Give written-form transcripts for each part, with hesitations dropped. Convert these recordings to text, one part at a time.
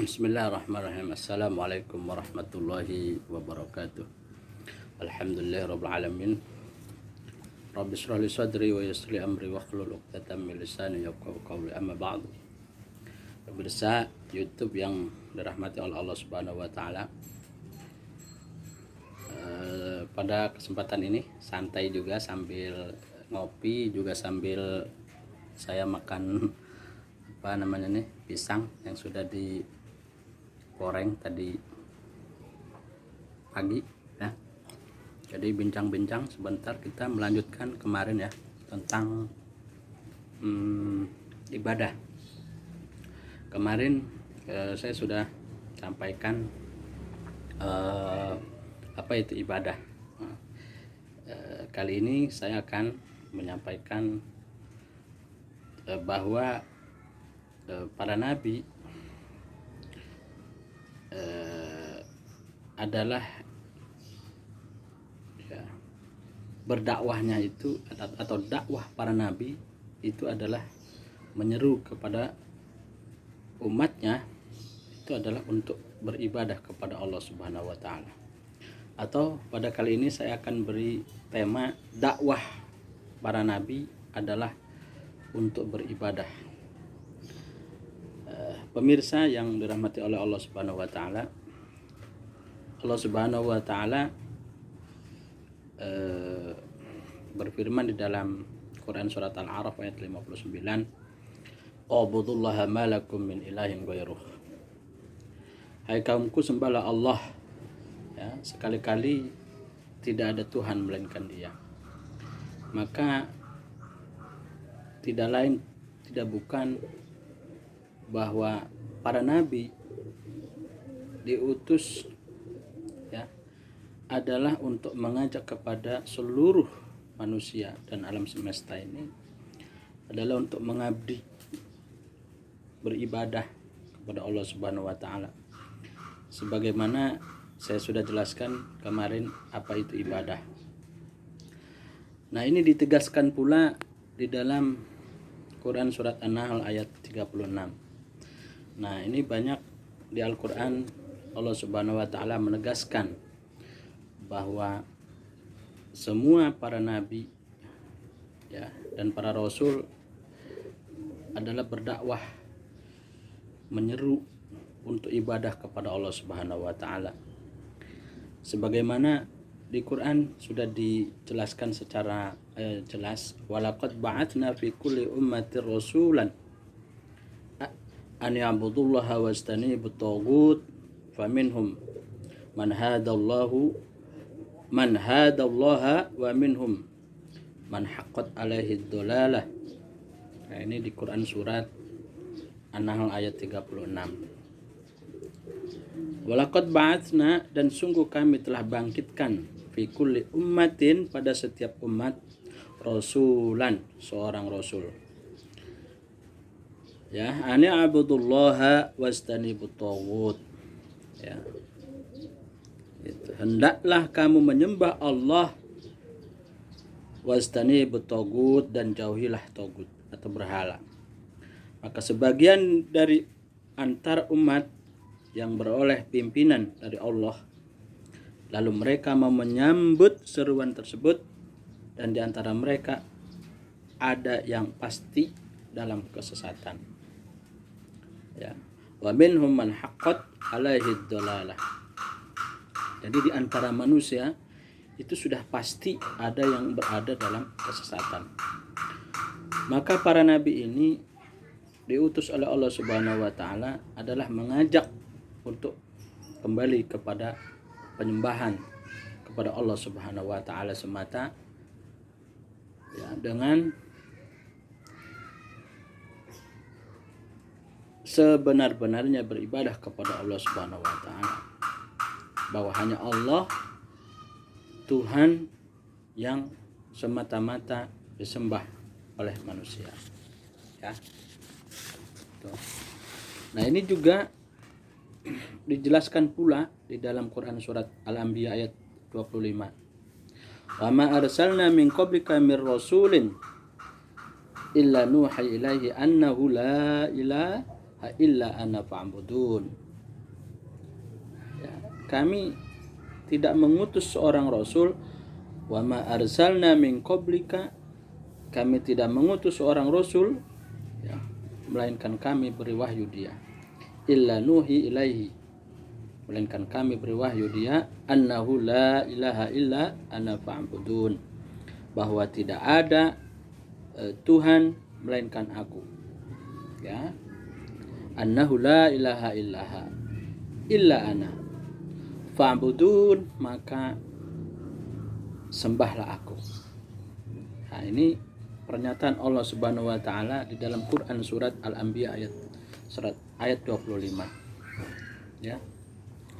Bismillahirrahmanirrahim. Assalamualaikum warahmatullahi wabarakatuh. Alhamdulillahirabbil alamin. Rabbi shrah li sadri wa yassir li amri wahlul 'uqdatam min lisani yafqahu qawli. Amma ba'du. Pemirsa YouTube yang dirahmati oleh Allah Subhanahu wa taala. Pada kesempatan ini santai juga sambil ngopi, juga sambil saya makan pisang yang sudah digoreng tadi pagi ya. Jadi bincang-bincang sebentar, kita melanjutkan kemarin ya tentang ibadah. Kemarin saya sudah sampaikan apa itu ibadah. Kali ini saya akan menyampaikan bahwa para nabi adalah ya, berdakwahnya itu atau dakwah para nabi itu adalah menyeru kepada umatnya, itu adalah untuk beribadah kepada Allah Subhanahu wa taala. Atau pada kali ini saya akan beri tema dakwah para nabi adalah untuk beribadah. Pemirsa yang dirahmati oleh Allah Subhanahu wa taala, Allah Subhanahu wa taala berfirman di dalam Quran surat Al-A'raf ayat 59, "Ubudullaha ma lakum min ilahin ghairuh." Hai kaumku, sembahlah Allah ya, sekali-kali tidak ada Tuhan melainkan Dia. Maka tidak lain tidak bukan bahwa para nabi diutus ya adalah untuk mengajak kepada seluruh manusia dan alam semesta ini adalah untuk mengabdi, beribadah kepada Allah Subhanahu wa taala. Sebagaimana saya sudah jelaskan kemarin apa itu ibadah. Nah, ini ditegaskan pula di dalam Quran surat An-Nahl ayat 36. Nah, ini banyak di Al-Quran Allah Subhanahu wa taala menegaskan bahwa semua para nabi ya dan para rasul adalah berdakwah, menyeru untuk ibadah kepada Allah Subhanahu wa taala. Sebagaimana di Quran sudah dijelaskan secara jelas, walaqad ba'atsna fi kulli ummatin rasulan an ya'budullaha wastanibut taghut faminhum man hadallaha wa minhum man haqqat alaihi dhalalah. Nah, ini di Quran surat An-Nahl ayat 36. Walaqad ba'atsna, dan sungguh kami telah bangkitkan fi kulli ummatin, pada setiap umat, rasulan, seorang rasul. Ya, ani abudullaha wastanibut taghut. Ya. Itu. Hendaklah kamu menyembah Allah, wastanibut taghut, dan jauhilah taghut atau berhala. Maka sebagian dari antar umat yang beroleh pimpinan dari Allah, lalu mereka mau menyambut seruan tersebut, dan di antara mereka ada yang pasti dalam kesesatan. Ya, wa minhum man haqqat alaihi dhalalah. Jadi di antara manusia itu sudah pasti ada yang berada dalam kesesatan. Maka para nabi ini diutus oleh Allah Subhanahu wa taala adalah mengajak untuk kembali kepada penyembahan kepada Allah Subhanahu wa taala semata ya, dengan sebenar-benarnya beribadah kepada Allah Subhanahu wa taala, bahwa hanya Allah Tuhan yang semata-mata disembah oleh manusia ya. Nah, ini juga dijelaskan pula di dalam Quran surat Al-Anbiya ayat 25. Wa ma arsalna min qablika mir rasulin illa nuha ilaihi annahu la ilaha illa ana fa'budun. kami tidak mengutus seorang rasul, wa ma arsalna min qablika, kami tidak mengutus seorang rasul, ya, melainkan kami beri wahyu dia, illa nuhi ilaihi, melainkan kami beri wahyu dia, annahu la ilaha illa ana fa'budun, bahwa tidak ada Tuhan melainkan aku, ya, annahu la ilaha illa ana fa'budun, maka sembahlah aku. Nah, ini pernyataan Allah Subhanahu wa taala di dalam Quran surat Al-Anbiya ayat 25. Ya.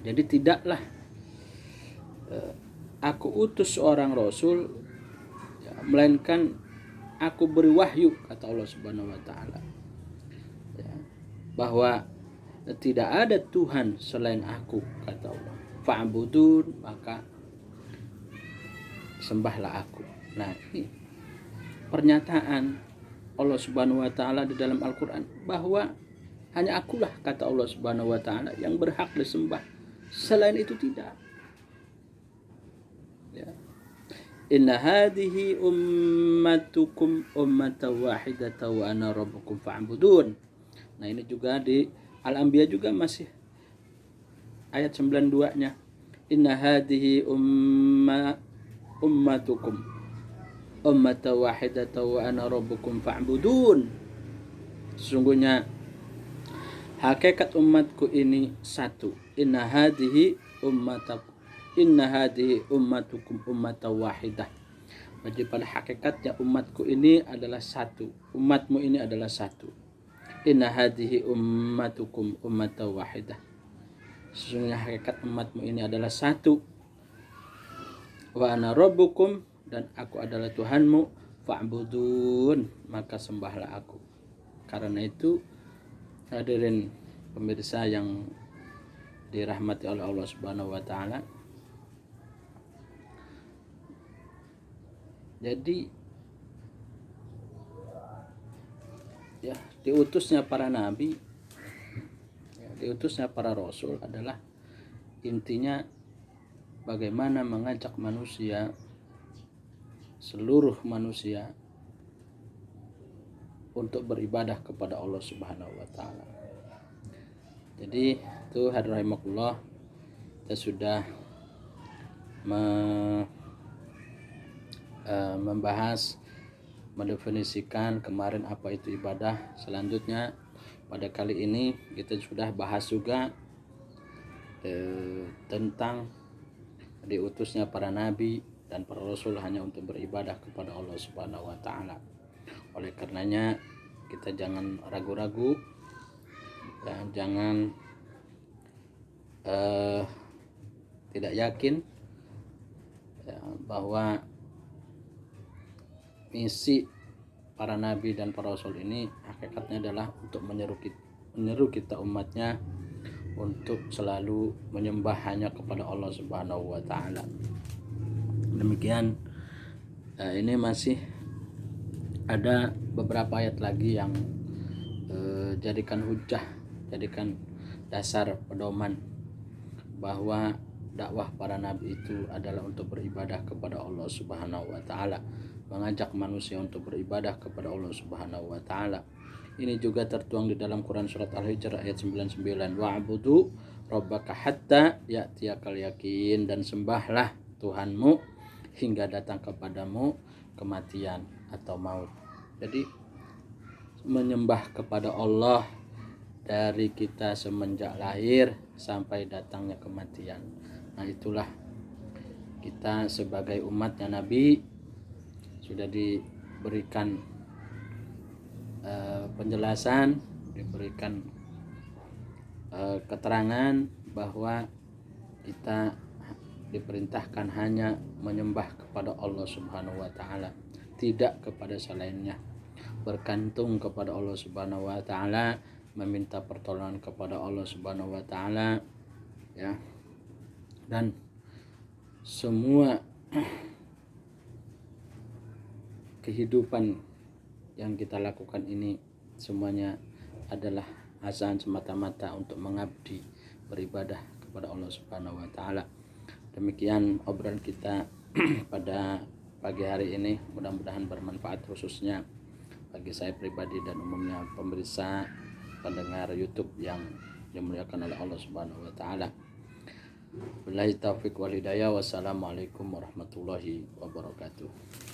Jadi tidaklah aku utus seorang rasul, ya, melainkan aku beri wahyu, kata Allah Subhanahu wa taala. Ya, bahwa tidak ada Tuhan selain aku, kata Allah. Fa'budun, maka sembahlah aku. Nah, ini pernyataan Allah Subhanahu wa taala di dalam Al-Qur'an bahwa hanya akulah, kata Allah Subhanahu wa taala, yang berhak disembah. Selain itu tidak. Ya. Inna hadhihi ummatukum ummatan wahidatan wa ana rabbukum fa'budun. Nah, ini juga di Al-Anbiya juga masih ayat 92-nya. Inna hadhihi ummatukum ummatan wahidatan wa ana rabbukum fa'budun. Sesungguhnya hakikat umatku ini satu. Inna hadhihi ummatukum ummatan wahidah. Jadi pada hakikatnya umatku ini adalah satu, umatmu ini adalah satu. Inna hadhihi ummatukum ummatan wahidah. Sesungguhnya hakikat umatmu ini adalah satu. Wa ana rabbukum, dan aku adalah Tuhanmu, fa'budun, maka sembahlah aku. Karena itu, hadirin pemirsa yang dirahmati oleh Allah Subhanahu wa taala, jadi ya, diutusnya para nabi, ya, diutusnya para rasul adalah intinya bagaimana mengajak manusia, seluruh manusia, untuk beribadah kepada Allah Subhanahu wa taala. Jadi itu hadirin rahimakumullah, kita sudah membahas, mendefinisikan kemarin apa itu ibadah. Selanjutnya pada kali ini kita sudah bahas juga tentang diutusnya para nabi dan para rasul hanya untuk beribadah kepada Allah Subhanahu wa taala. Oleh karenanya kita jangan ragu-ragu dan jangan tidak yakin, ya, bahwa misi para nabi dan para rasul ini hakikatnya adalah untuk menyeru kita umatnya untuk selalu menyembah hanya kepada Allah Subhanahu wa taala. Demikian, ini masih ada beberapa ayat lagi yang jadikan hujah, jadikan dasar pedoman bahwa dakwah para nabi itu adalah untuk beribadah kepada Allah Subhanahu wa taala, mengajak manusia untuk beribadah kepada Allah Subhanahu wa taala. Ini juga tertuang di dalam Quran surat Al-Hijr ayat 99. Wa'budu rabbaka hatta ya'tiyakal yakin, dan sembahlah Tuhanmu hingga datang kepadamu kematian atau maut. Jadi menyembah kepada Allah dari kita semenjak lahir sampai datangnya kematian. Nah, itulah kita sebagai umatnya Nabi sudah diberikan penjelasan, diberikan keterangan bahwa kita diperintahkan hanya menyembah kepada Allah Subhanahu wa taala, tidak kepada selainnya, bergantung kepada Allah Subhanahu wa taala, meminta pertolongan kepada Allah Subhanahu wa taala, ya. Dan semua kehidupan yang kita lakukan ini semuanya adalah azan semata-mata untuk mengabdi, beribadah kepada Allah Subhanahu wa taala. Demikian obrolan kita pada pagi hari ini, mudah-mudahan bermanfaat khususnya bagi saya pribadi dan umumnya pemirsa pendengar YouTube yang dimuliakan oleh Allah Subhanahu wa taala. Billahi taufiq wal hidayah. Wassalamualaikum warahmatullahi wabarakatuh.